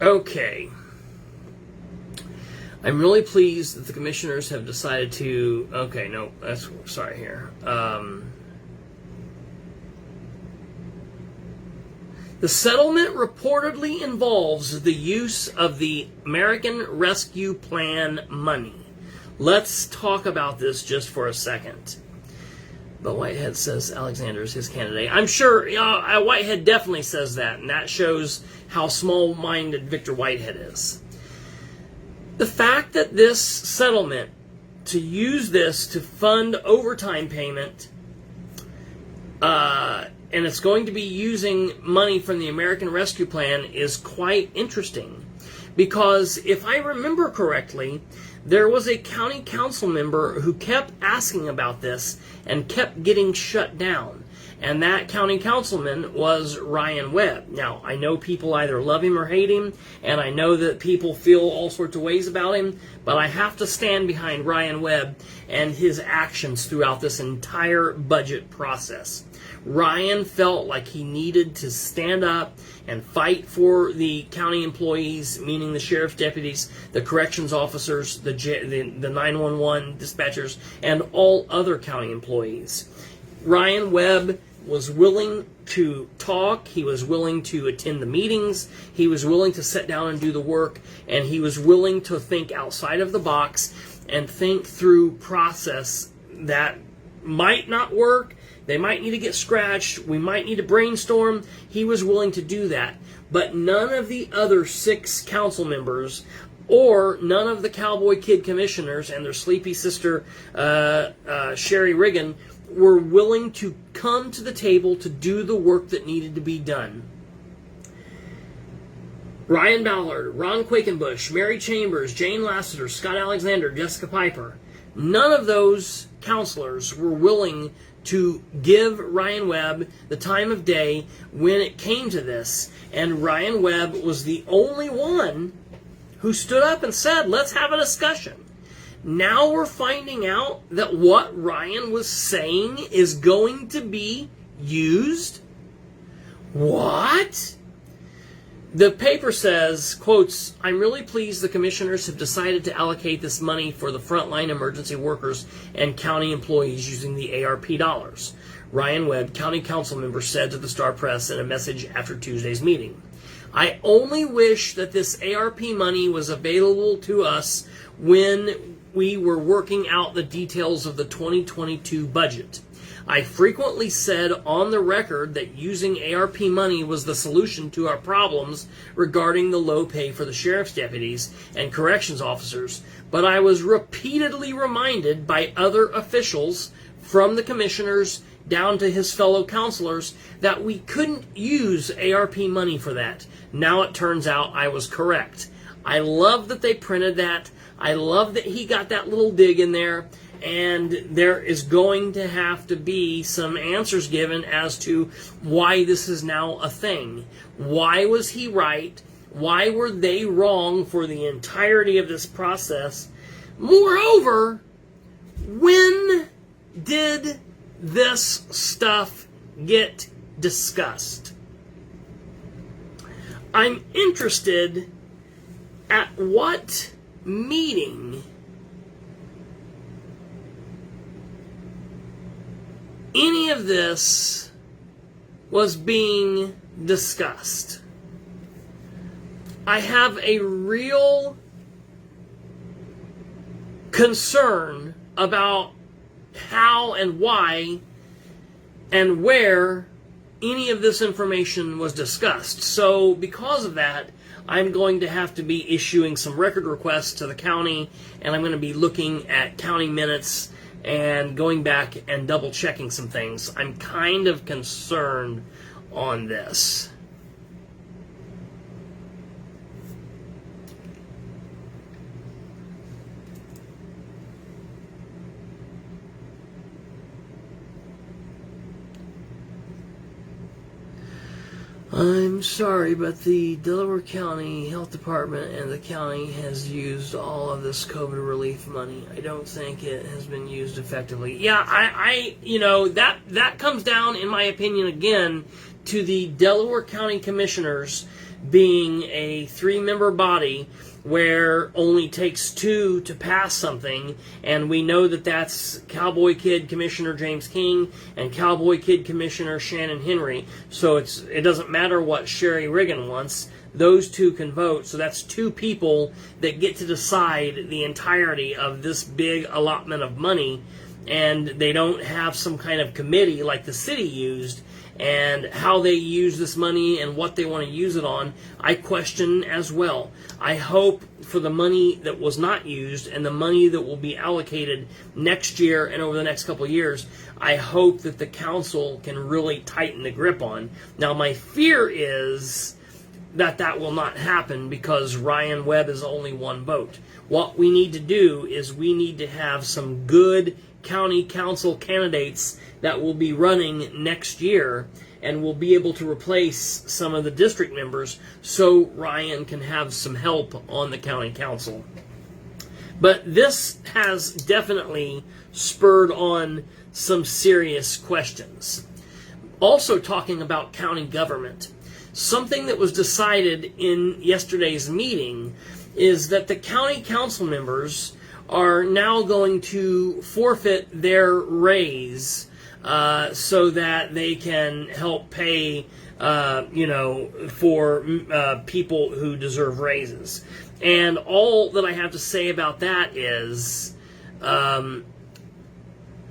Okay. I'm really pleased that the commissioners have decided to... Okay, no, that's... Sorry here. The settlement reportedly involves the use of the American Rescue Plan money. Let's talk about this just for a second. But Whitehead says Alexander is his candidate. I'm sure Whitehead definitely says that, and that shows how small-minded Victor Whitehead is. The fact that this settlement, to use this to fund overtime payment, and it's going to be using money from the American Rescue Plan, is quite interesting. Because if I remember correctly, there was a county council member who kept asking about this and kept getting shut down. And that county councilman was Ryan Webb. Now, I know people either love him or hate him, and I know that people feel all sorts of ways about him, but I have to stand behind Ryan Webb and his actions throughout this entire budget process. Ryan felt like he needed to stand up and fight for the county employees, meaning the sheriff's deputies, the corrections officers, the 911 dispatchers, and all other county employees. Ryan Webb was willing to talk, he was willing to attend the meetings, he was willing to sit down and do the work, and he was willing to think outside of the box and think through process that might not work. They might need to get scratched. We might need to brainstorm. He was willing to do that. But none of the other 6 council members or none of the Cowboy Kid commissioners and their sleepy sister, Sherry Riggin, were willing to come to the table to do the work that needed to be done. Ryan Ballard, Ron Quakenbush, Mary Chambers, Jane Lassiter, Scott Alexander, Jessica Piper. None of those counselors were willing to give Ryan Webb the time of day when it came to this. And Ryan Webb was the only one who stood up and said, let's have a discussion. Now we're finding out that what Ryan was saying is going to be used? What? The paper says, quotes, I'm really pleased the commissioners have decided to allocate this money for the frontline emergency workers and county employees using the ARP dollars. Ryan Webb, county council member, said to the Star Press in a message after Tuesday's meeting. I only wish that this ARP money was available to us when we were working out the details of the 2022 budget. I frequently said on the record that using ARP money was the solution to our problems regarding the low pay for the sheriff's deputies and corrections officers, but I was repeatedly reminded by other officials, from the commissioners down to his fellow counselors, that we couldn't use ARP money for that. Now it turns out I was correct. I love that they printed that. I love that he got that little dig in there. And there is going to have to be some answers given as to why this is now a thing. Why was he right? Why were they wrong for the entirety of this process? Moreover, when did this stuff get discussed? I'm interested at what meeting any of this was being discussed. I have a real concern about how and why and where any of this information was discussed. So because of that, I'm going to have to be issuing some record requests to the county, and I'm going to be looking at county minutes and going back and double checking some things. I'm kind of concerned on this. I'm sorry, but the Delaware County Health Department and the county has used all of this COVID relief money. I don't think it has been used effectively. Yeah, that comes down, in my opinion, again, to the Delaware County Commissioners being a 3-member body where only takes 2 to pass something, and we know that that's Cowboy Kid Commissioner James King and Cowboy Kid Commissioner Shannon Henry. So it doesn't matter what Sherry Riggin wants. Those 2 can vote. So that's 2 people that get to decide the entirety of this big allotment of money, and they don't have some kind of committee like the city used. And how they use this money and what they want to use it on, I question as well. I hope for the money that was not used and the money that will be allocated next year and over the next couple of years, I hope that the council can really tighten the grip on. Now, my fear is that will not happen because Ryan Webb is only 1 vote. What we need to do is we need to have some good county council candidates that will be running next year and will be able to replace some of the district members so Ryan can have some help on the county council. But this has definitely spurred on some serious questions. Also, talking about county government, something that was decided in yesterday's meeting is that the county council members are now going to forfeit their raise so that they can help pay, for people who deserve raises. And all that I have to say about that is,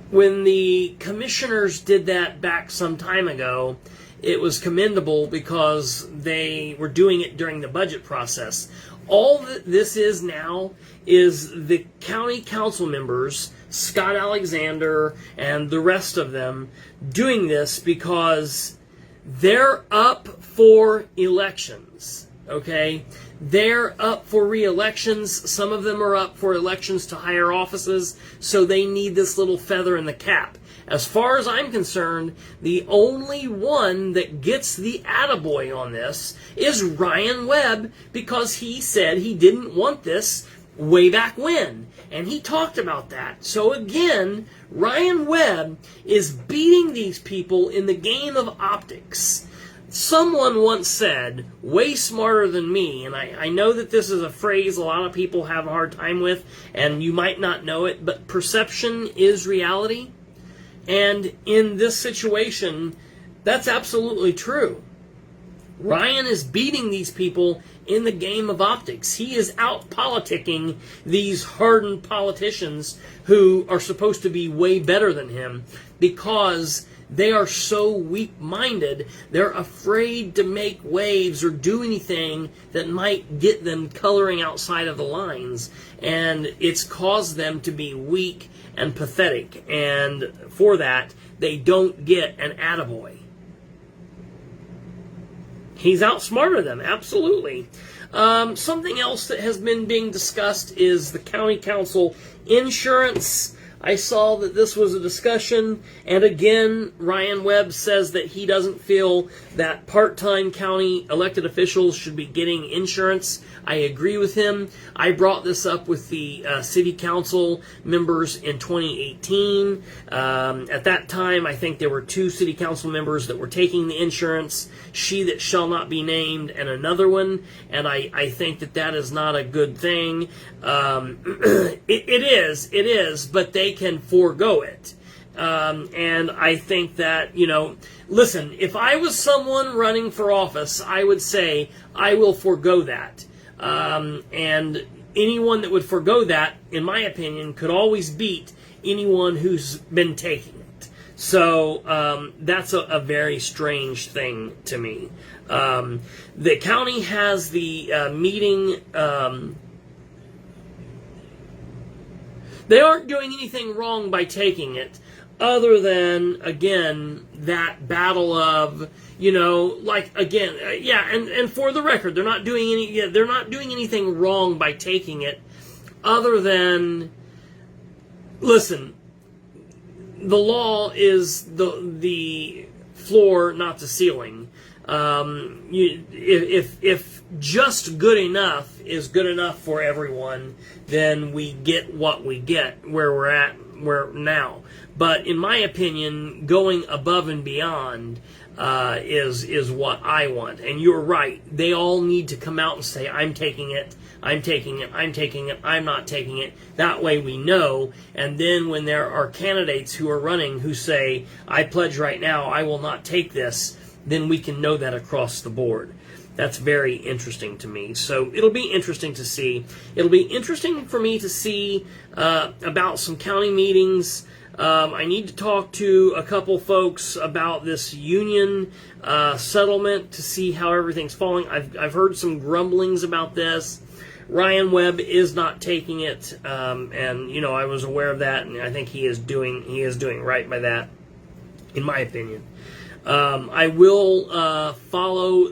when the commissioners did that back some time ago, it was commendable because they were doing it during the budget process. All that this is now is the county council members, Scott Alexander and the rest of them, doing this because they're up for elections, okay? They're up for re-elections. Some of them are up for elections to higher offices, so they need this little feather in the cap. As far as I'm concerned, the only one that gets the attaboy on this is Ryan Webb, because he said he didn't want this way back when. And he talked about that. So again, Ryan Webb is beating these people in the game of optics. Someone once said, way smarter than me, and I know that this is a phrase a lot of people have a hard time with, and you might not know it, but perception is reality. And in this situation, that's absolutely true. Ryan is beating these people in the game of optics. He is out politicking these hardened politicians who are supposed to be way better than him because they are so weak-minded. They're afraid to make waves or do anything that might get them coloring outside of the lines. And it's caused them to be weak and pathetic. And for that, they don't get an attaboy. He's outsmarted them, absolutely. Something else that has been being discussed is the county council insurance. I saw that this was a discussion, and again, Ryan Webb says that he doesn't feel that part-time county elected officials should be getting insurance. I agree with him. I brought this up with the city council members in 2018. At that time, I think there were 2 city council members that were taking the insurance, she that shall not be named, and another one, and I think that is not a good thing. It is, but they can forego it. And I think that, listen, if I was someone running for office, I would say I will forego that. And anyone that would forego that, in my opinion, could always beat anyone who's been taking it. So that's a very strange thing to me. The county has the meeting. They aren't doing anything wrong by taking it, other than, again, that battle of, and for the record, they're not doing anything wrong by taking it, other than, listen, the law is the floor, not the ceiling. If just good enough is good enough for everyone, then we get what we get where we're now. But in my opinion, going above and beyond is what I want. And you're right. They all need to come out and say, I'm taking it, I'm taking it, I'm taking it, I'm not taking it. That way we know. And then when there are candidates who are running who say, I pledge right now, I will not take this, then we can know that across the board. That's very interesting to me. So it'll be interesting to see. It'll be interesting for me to see about some county meetings. I need to talk to a couple folks about this union settlement to see how everything's falling. I've heard some grumblings about this. Ryan Webb is not taking it, and you know, I was aware of that, and I think he is doing right by that, in my opinion. I will follow